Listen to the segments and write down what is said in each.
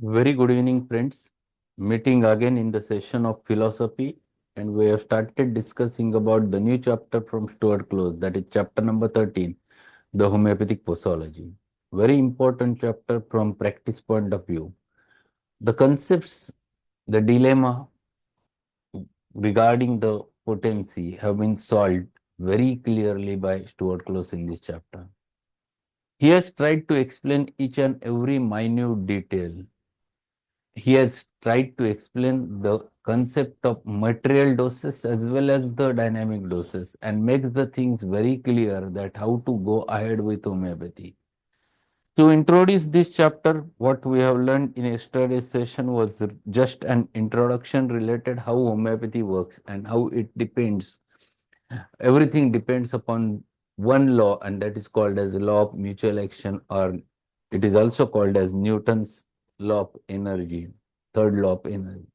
Very good evening, friends. Meeting again in the session of philosophy, and we have started discussing about the new chapter from Stuart Close, that is chapter number 13, the Homoeopathic Posology. Very important chapter from practice point of view. The concepts, the dilemma regarding the potency have been solved very clearly by Stuart Close in this chapter. He has tried to explain each and every minute detail. He has tried to explain the concept of material doses as well as the dynamic doses and makes the things very clear that how to go ahead with homeopathy. To introduce this chapter, what we have learned in yesterday's session was just an introduction related how homeopathy works and how it depends. Everything depends upon one law, and that is called as law of mutual action, or it is also called as Newton's law of energy, third law of energy,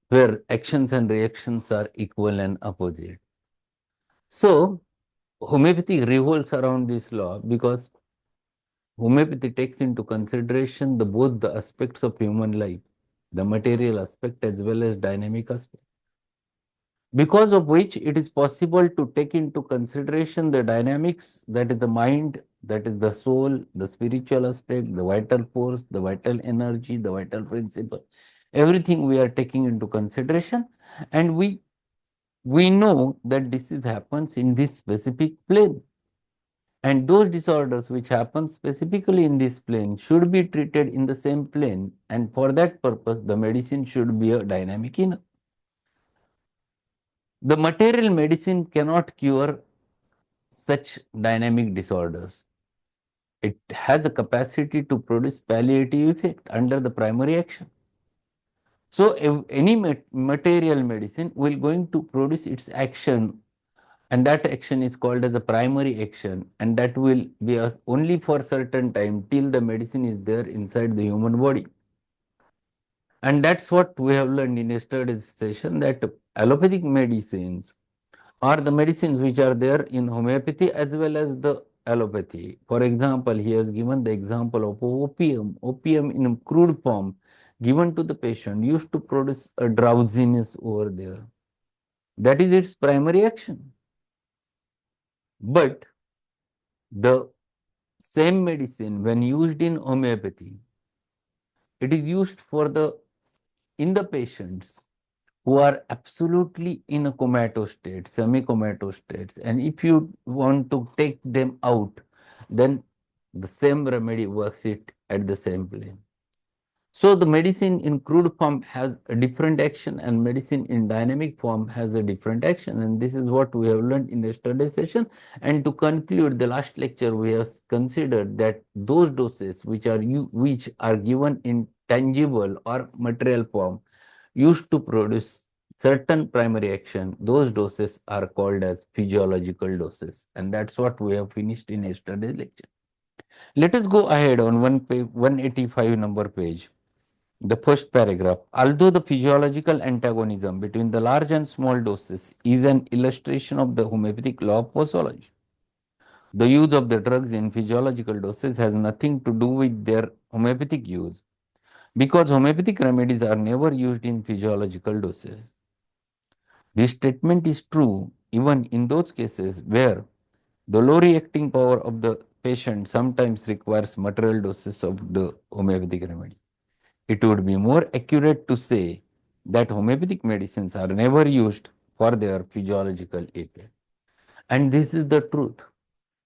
where actions and reactions are equal and opposite. So, homeopathy revolves around this law because homeopathy takes into consideration both the aspects of human life, the material aspect as well as dynamic aspect, because of which it is possible to take into consideration the dynamics, that is the mind, that is the soul, the spiritual aspect, the vital force, the vital energy, the vital principle. Everything we are taking into consideration, and we know that this is happens in this specific plane. And those disorders which happen specifically in this plane should be treated in the same plane. And for that purpose, the medicine should be a dynamic enough. The material medicine cannot cure such dynamic disorders. It has a capacity to produce palliative effect under the primary action. So, if any material medicine will going to produce its action, and that action is called as a primary action, and that will be only for certain time till the medicine is there inside the human body. And that's what we have learned in yesterday's session, that allopathic medicines are the medicines which are there in homeopathy as well as the allopathy. For example, he has given the example of opium. Opium in crude form given to the patient used to produce a drowsiness over there. That is its primary action. But the same medicine, when used in homeopathy, it is used for the in the patients who are absolutely in a comatose state, semi-comatose states. And if you want to take them out, then the same remedy works it at the same plane. So the medicine in crude form has a different action, and medicine in dynamic form has a different action. And this is what we have learned in yesterday's session. And to conclude the last lecture, we have considered that those doses which are given in tangible or material form used to produce certain primary action, those doses are called as physiological doses. And that's what we have finished in yesterday's lecture. Let us go ahead on 185 number page. The first paragraph. Although the physiological antagonism between the large and small doses is an illustration of the homeopathic law of posology, the use of the drugs in physiological doses has nothing to do with their homeopathic use, because homeopathic remedies are never used in physiological doses. This statement is true even in those cases where the low reacting power of the patient sometimes requires material doses of the homeopathic remedy. It would be more accurate to say that homeopathic medicines are never used for their physiological effect. And this is the truth.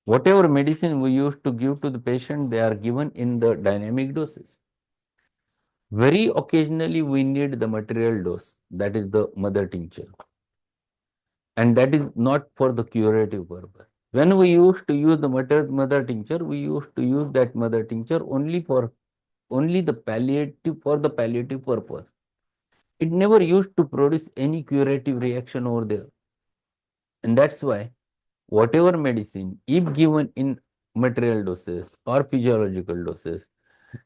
Whatever medicine we used to give to the patient, they are given in the dynamic doses. Very occasionally, we need the material dose, that is the mother tincture. And that is not for the curative purpose. When we used to use the mother tincture, we used to use that mother tincture only the palliative purpose. It never used to produce any curative reaction over there. And that's why whatever medicine, if given in material doses or physiological doses,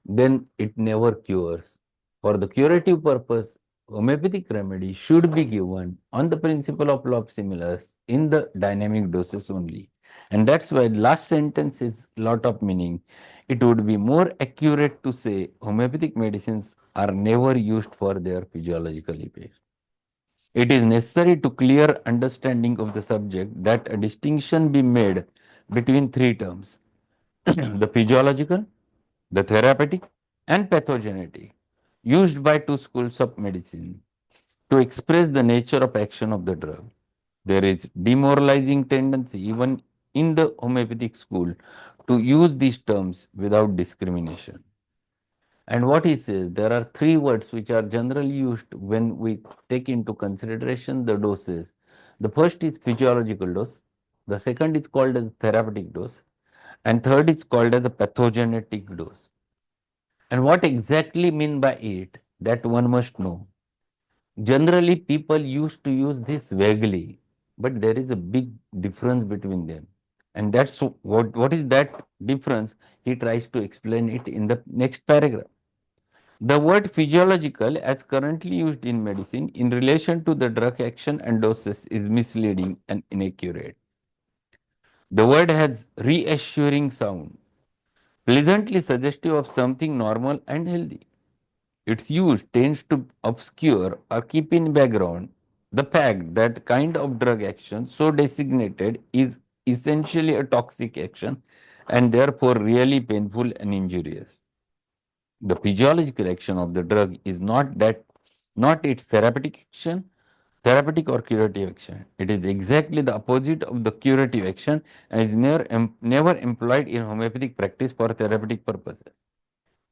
then it never cures. For the curative purpose, homeopathic remedy should be given on the principle of law of similars in the dynamic doses only. And that's why last sentence is lot of meaning. It would be more accurate to say homeopathic medicines are never used for their physiological effects. It is necessary to clear understanding of the subject that a distinction be made between three terms: the physiological, the therapeutic, and pathogenetic, used by two schools of medicine to express the nature of action of the drug. There is demoralizing tendency even in the homeopathic school to use these terms without discrimination. And what he says, there are three words which are generally used when we take into consideration the doses. The first is physiological dose, the second is called as therapeutic dose, and third is called as a pathogenetic dose. And what exactly mean by it, that one must know. Generally, people used to use this vaguely, but there is a big difference between them. And that's what is that difference? He tries to explain it in the next paragraph. The word physiological, as currently used in medicine in relation to the drug action and doses, is misleading and inaccurate. The word has reassuring sound, pleasantly suggestive of something normal and healthy. Its use tends to obscure or keep in background the fact that kind of drug action so designated is essentially a toxic action and therefore really painful and injurious. The physiological action of the drug is not its therapeutic action, therapeutic or curative action. It is exactly the opposite of the curative action and is never employed in homeopathic practice for therapeutic purposes.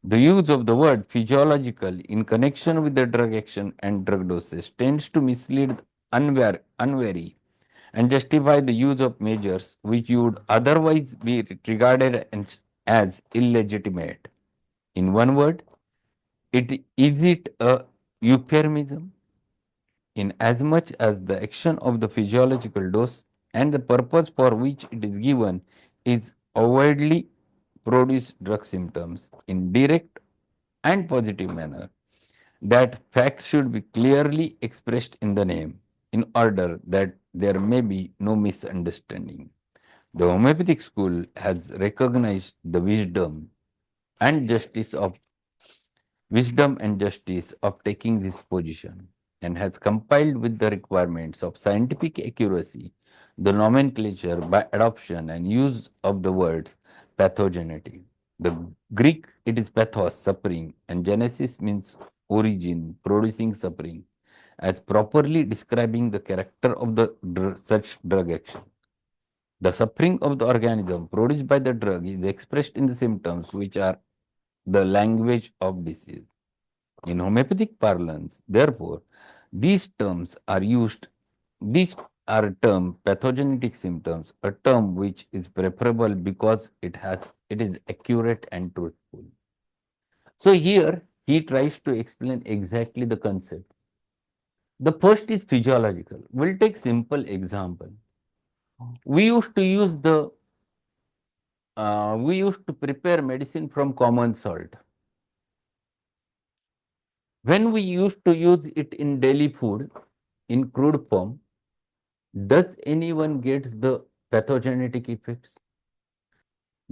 The use of the word physiological in connection with the drug action and drug doses tends to mislead the unwary and justify the use of measures which would otherwise be regarded as illegitimate. In one word, is it a euphemism? In as much as the action of the physiological dose and the purpose for which it is given is outwardly produce drug symptoms in direct and positive manner. That fact should be clearly expressed in the name in order that there may be no misunderstanding. The homeopathic school has recognized the wisdom and justice of taking this position and has compiled with the requirements of scientific accuracy the nomenclature by adoption and use of the words pathogenetic. The Greek, it is pathos, suffering, and genesis means origin, producing suffering, as properly describing the character of the such drug action. The suffering of the organism produced by the drug is expressed in the symptoms which are the language of disease. In homeopathic parlance, therefore, these terms are used, these are termed pathogenetic symptoms, a term which is preferable because it is accurate and truthful. So here he tries to explain exactly the concept. The first is physiological. We'll take simple example. We used to use we used to prepare medicine from common salt. When we used to use it in daily food in crude form, does anyone get the pathogenetic effects?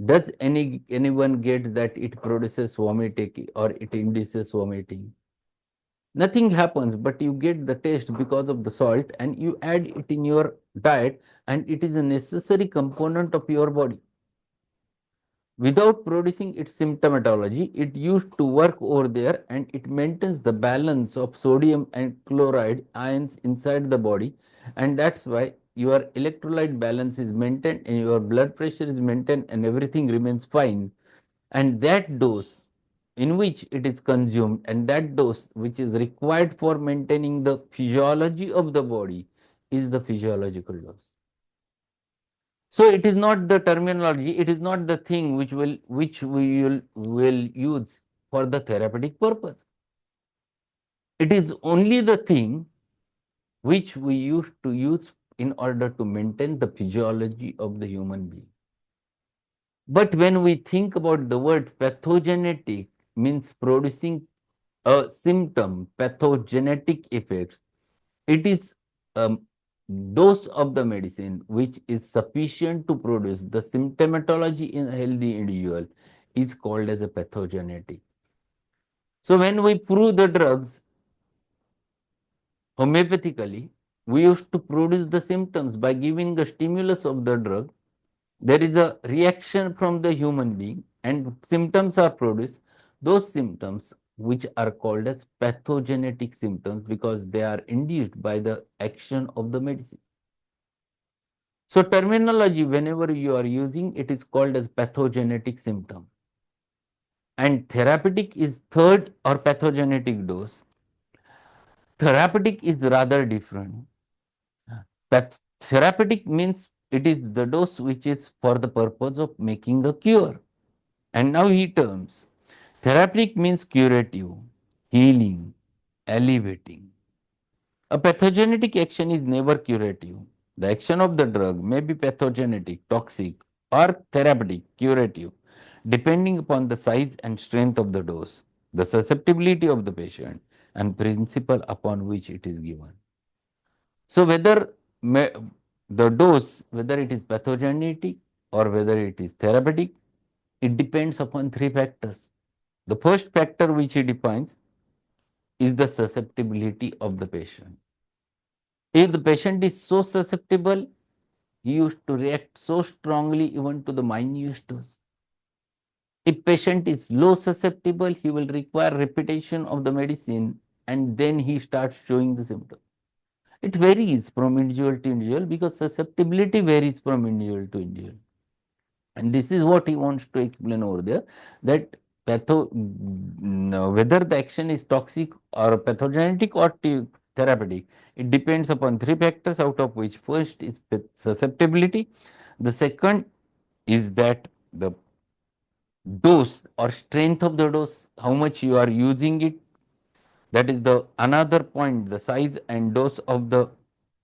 Does anyone get that it produces vomiting or it induces vomiting? Nothing happens, but you get the taste because of the salt and you add it in your diet and it is a necessary component of your body. Without producing its symptomatology, it used to work over there and it maintains the balance of sodium and chloride ions inside the body, and that's why your electrolyte balance is maintained and your blood pressure is maintained and everything remains fine. And that dose in which it is consumed and that dose which is required for maintaining the physiology of the body is the physiological dose. So it is not the terminology, it is not the thing which will use for the therapeutic purpose. It is only the thing which we used to use in order to maintain the physiology of the human being. But when we think about the word pathogenetic, means producing a symptom, pathogenetic effects, it is dose of the medicine which is sufficient to produce the symptomatology in a healthy individual is called as a pathogenetic. So when we prove the drugs homeopathically, we used to produce the symptoms by giving the stimulus of the drug. There is a reaction from the human being and symptoms are produced. Those symptoms which are called as pathogenetic symptoms because they are induced by the action of the medicine. So terminology, whenever you are using, it is called as pathogenetic symptom. And therapeutic is third or pathogenetic dose. Therapeutic is rather different. That therapeutic means it is the dose which is for the purpose of making a cure. And now he terms. Therapeutic means curative, healing, elevating. A pathogenetic action is never curative. The action of the drug may be pathogenetic, toxic, or therapeutic, curative, depending upon the size and strength of the dose, the susceptibility of the patient, and principle upon which it is given. So, whether the dose, whether it is pathogenetic or whether it is therapeutic, it depends upon three factors. The first factor which he defines is the susceptibility of the patient. If the patient is so susceptible, he used to react so strongly even to the minute dose. If patient is low susceptible, he will require repetition of the medicine and then he starts showing the symptom. It varies from individual to individual because susceptibility varies from individual to individual. And this is what he wants to explain over there, that whether the action is toxic or pathogenetic or therapeutic, it depends upon three factors, out of which first is susceptibility. The second is that the dose or strength of the dose, how much you are using it. That is the another point, the size and dose of the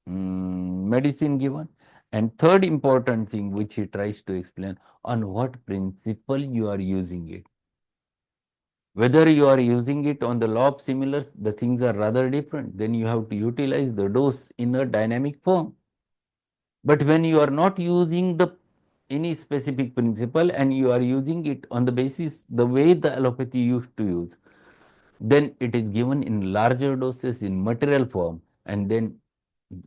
medicine given. And third important thing which he tries to explain, on what principle you are using it. Whether you are using it on the law of similars, the things are rather different. Then you have to utilize the dose in a dynamic form. But when you are not using the any specific principle and you are using it on the basis the way the allopathy used to use, then it is given in larger doses in material form, and then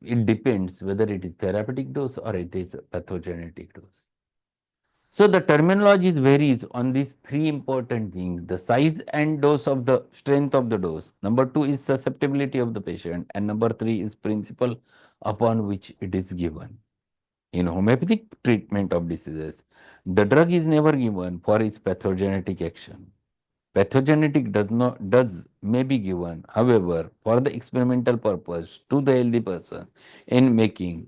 it depends whether it is therapeutic dose or it is a pathogenetic dose. So the terminology varies on these three important things: the size and dose of the strength of the dose. Number two is susceptibility of the patient, and number three is principle upon which it is given. In homeopathic treatment of diseases, the drug is never given for its pathogenetic action. Pathogenetic does may be given, however, for the experimental purpose to the healthy person in making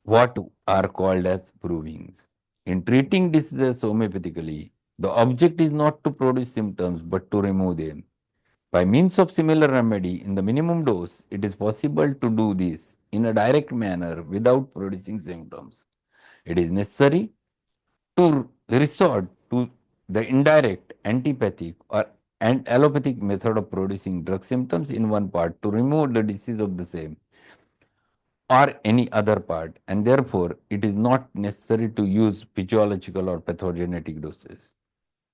what are called as provings. In treating diseases homeopathically, the object is not to produce symptoms but to remove them. By means of similar remedy in the minimum dose, it is possible to do this in a direct manner without producing symptoms. It is necessary to resort to the indirect, antipathic, or and allopathic method of producing drug symptoms in one part to remove the disease of the same or any other part, and therefore it is not necessary to use physiological or pathogenetic doses.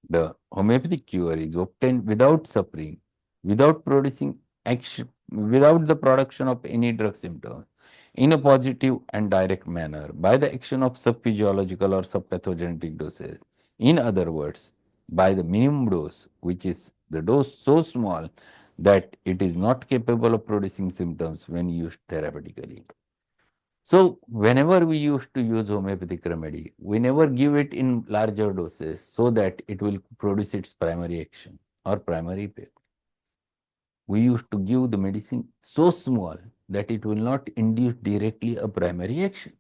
The homeopathic cure is obtained without suffering, without producing action, without the production of any drug symptoms, in a positive and direct manner by the action of subphysiological or subpathogenic doses. In other words, by the minimum dose, which is the dose so small that it is not capable of producing symptoms when used therapeutically. So, whenever we used to use homeopathic remedy, we never give it in larger doses so that it will produce its primary action or primary effect. We used to give the medicine so small that it will not induce directly a primary action.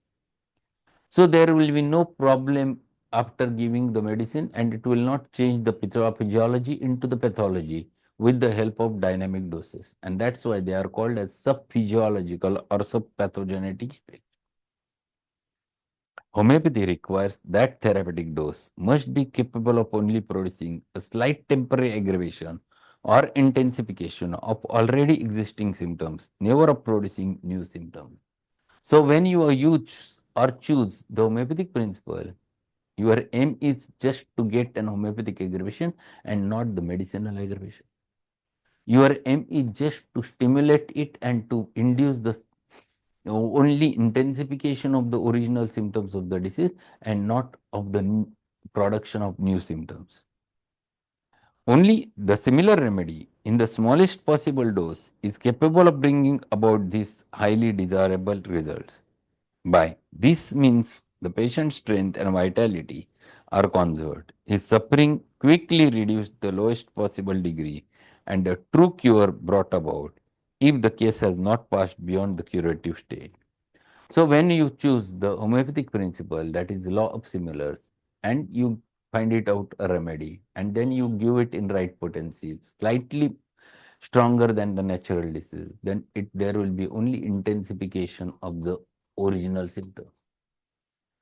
So, there will be no problem after giving the medicine, and it will not change the physiology into the pathology with the help of dynamic doses. And that's why they are called as subphysiological or subpathogenic effect. Homeopathy requires that therapeutic dose must be capable of only producing a slight temporary aggravation or intensification of already existing symptoms, never of producing new symptoms. So when you use or choose the homeopathic principle, your aim is just to get an homeopathic aggravation and not the medicinal aggravation. Your aim is just to stimulate it and to induce the only intensification of the original symptoms of the disease and not of the production of new symptoms. Only the similar remedy in the smallest possible dose is capable of bringing about these highly desirable results. By this means the patient's strength and vitality are conserved, his suffering quickly reduced to the lowest possible degree, and a true cure brought about if the case has not passed beyond the curative stage. So when you choose the homeopathic principle, that is law of similars, and you find it out a remedy, and then you give it in right potency, slightly stronger than the natural disease, then there will be only intensification of the original symptom.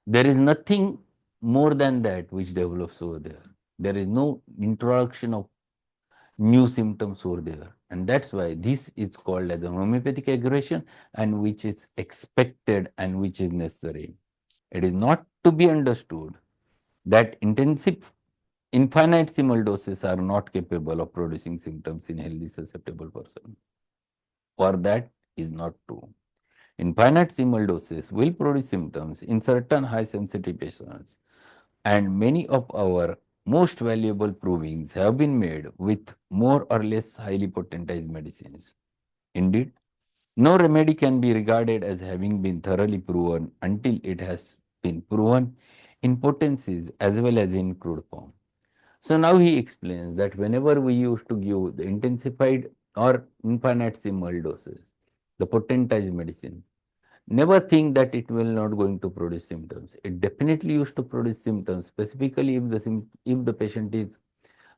There is nothing more than that which develops over there. There is no introduction of new symptoms over there. And that's why this is called as a homeopathic aggression, and which is expected and which is necessary. It is not to be understood that intensive infinitesimal doses are not capable of producing symptoms in healthy susceptible person. For that is not true. Infinitesimal doses will produce symptoms in certain high sensitive patients, and many of our most valuable provings have been made with more or less highly potentized medicines. Indeed, no remedy can be regarded as having been thoroughly proven until it has been proven in potencies as well as in crude form. So now he explains that whenever we used to give the intensified or infinitesimal doses, the potentized medicine, never think that it will not going to produce symptoms. It definitely used to produce symptoms, specifically if the patient is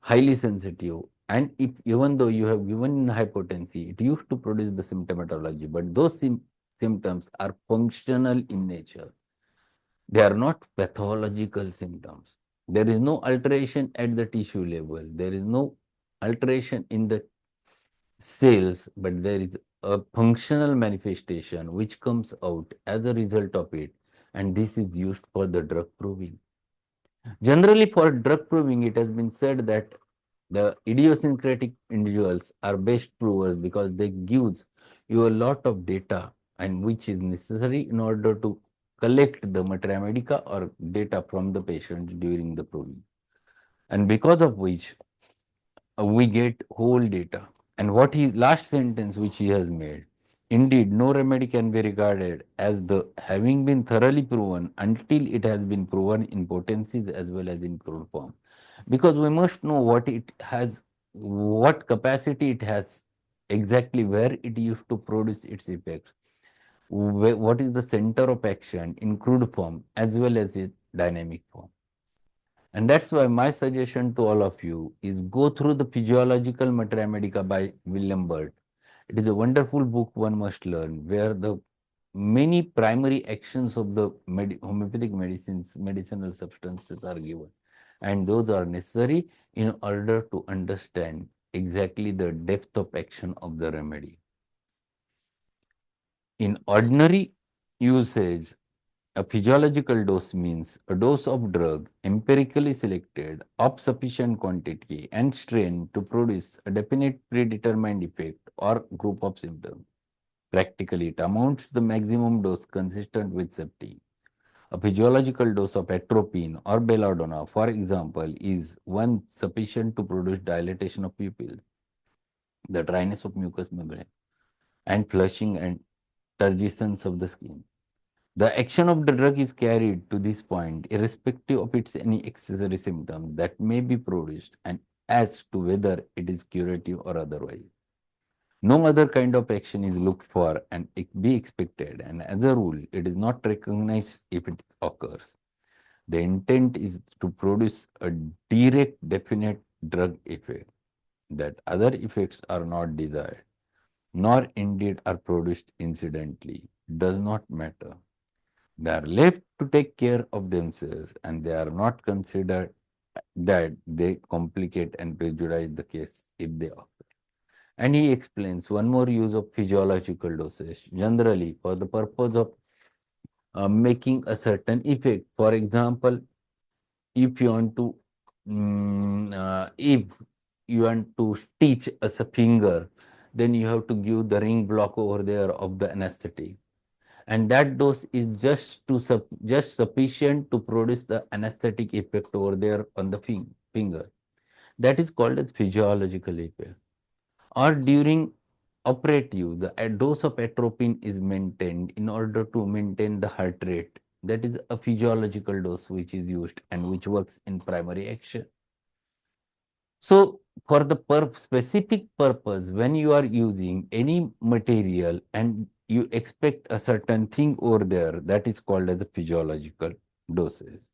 highly sensitive, and if even though you have given in high potency, it used to produce the symptomatology, but those symptoms are functional in nature. They are not pathological symptoms. There is no alteration at the tissue level. There is no alteration in the cells, but there is a functional manifestation which comes out as a result of it, and this is used for the drug proving. Generally, for drug proving, it has been said that the idiosyncratic individuals are best provers because they gives you a lot of data, and which is necessary in order to collect the materia medica or data from the patient during the proving, and because of which we get whole data. And what he last sentence which he has made, indeed no remedy can be regarded as the having been thoroughly proven until it has been proven in potencies as well as in crude form, because we must know what it has, what capacity it has, exactly where it used to produce its effects, what is the center of action in crude form as well as its dynamic form. And that's why my suggestion to all of you is go through the Physiological Materia Medica by William Burt. It is a wonderful book one must learn, where the many primary actions of the homeopathic medicinal substances are given. And those are necessary in order to understand exactly the depth of action of the remedy. In ordinary usage, a physiological dose means a dose of drug empirically selected of sufficient quantity and strength to produce a definite predetermined effect or group of symptoms. Practically, it amounts to the maximum dose consistent with safety. A physiological dose of atropine or belladonna, for example, is one sufficient to produce dilatation of pupils, the dryness of mucous membrane, and flushing and turgescence of the skin. The action of the drug is carried to this point irrespective of its any accessory symptoms that may be produced and as to whether it is curative or otherwise. No other kind of action is looked for and it be expected, and as a rule, it is not recognized if it occurs. The intent is to produce a direct, definite drug effect, that other effects are not desired, nor indeed are produced incidentally, does not matter. They are left to take care of themselves, and they are not considered that they complicate and prejudice the case if they occur. And he explains one more use of physiological dosage, generally for the purpose of making a certain effect. For example, if you want to if you want to stitch as a finger, then you have to give the ring block over there of the anesthetic, and that dose is just sufficient to produce the anesthetic effect over there on the finger. That is called as physiological effect. Or during operative, the dose of atropine is maintained in order to maintain the heart rate. That is a physiological dose which is used and which works in primary action. So, for the specific purpose, when you are using any material and you expect a certain thing over there, that is called as a physiological doses.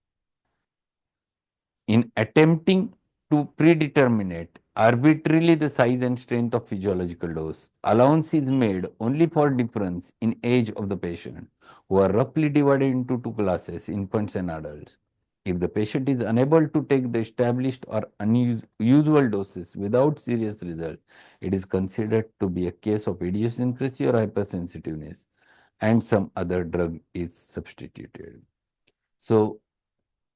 In attempting to predetermine arbitrarily the size and strength of physiological dose, allowance is made only for difference in age of the patient, who are roughly divided into two classes, infants and adults. If the patient is unable to take the established or unusual doses without serious result, it is considered to be a case of idiosyncrasy or hypersensitiveness, and some other drug is substituted. So,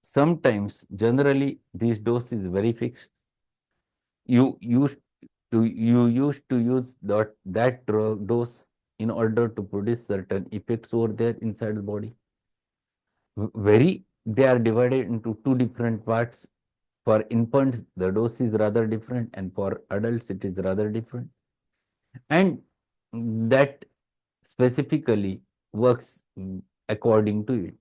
sometimes, generally, this dose is very fixed. You used to use that dose in order to produce certain effects over there inside the body. They are divided into two different parts. For infants, the dose is rather different, and for adults, it is rather different. And that specifically works according to it.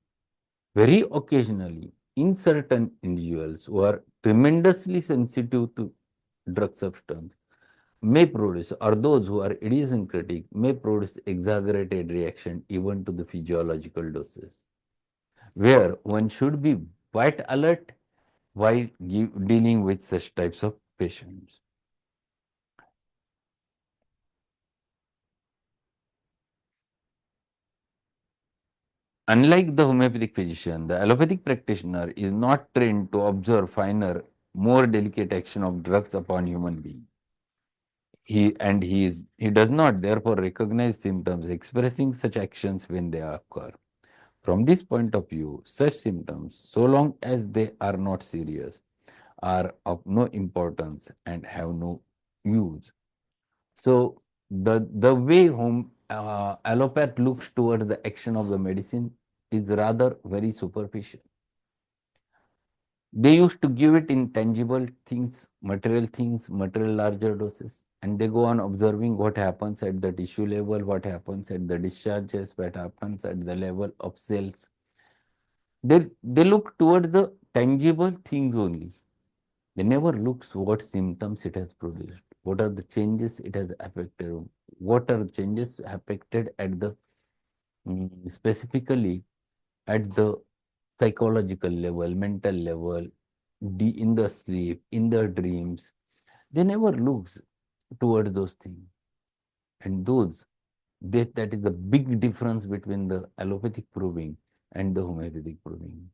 Very occasionally, in certain individuals who are tremendously sensitive to drug substance, may produce, or those who are idiosyncratic may produce exaggerated reaction even to the physiological doses, where one should be quite alert while dealing with such types of patients. Unlike the homeopathic physician, the allopathic practitioner is not trained to observe finer, more delicate action of drugs upon human beings. He does not therefore recognize symptoms expressing such actions when they occur. From this point of view, such symptoms, so long as they are not serious, are of no importance and have no use. So the way allopath looks towards the action of the medicine is rather very superficial. They used to give it in tangible things, material larger doses, and they go on observing what happens at the tissue level, what happens at the discharges, what happens at the level of cells. They look towards the tangible things only. They never looks what symptoms it has produced, what are the changes it has affected, what are the changes affected at the specifically at the psychological level, mental level, in the sleep, in the dreams. They never looks towards those things. And that is the big difference between the allopathic proving and the homeopathic proving.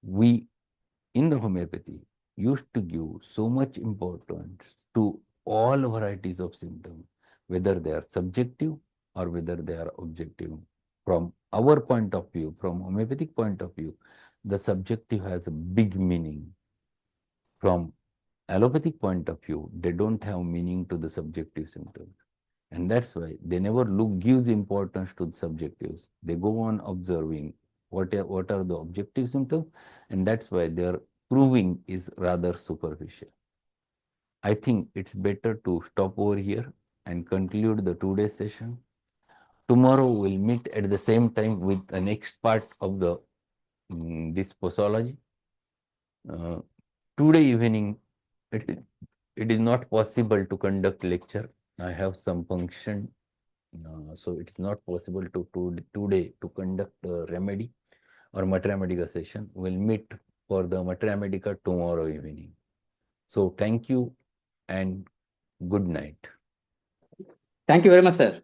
We, in the homeopathy, used to give so much importance to all varieties of symptoms, whether they are subjective or whether they are objective. From our point of view, from homeopathic point of view, the subjective has a big meaning. From allopathic point of view, they don't have meaning to the subjective symptoms. And that's why they never gives importance to the subjectives. They go on observing what are the objective symptoms, and that's why their proving is rather superficial. I think it's better to stop over here and conclude the today's session. Tomorrow we'll meet at the same time with the next part of the this posology. Today evening, it is not possible to conduct lecture. I have some function, so it is not possible today to conduct a remedy or Mathemedica session. We'll meet for the Mathemedica tomorrow evening. So thank you and good night. Thank you very much, sir.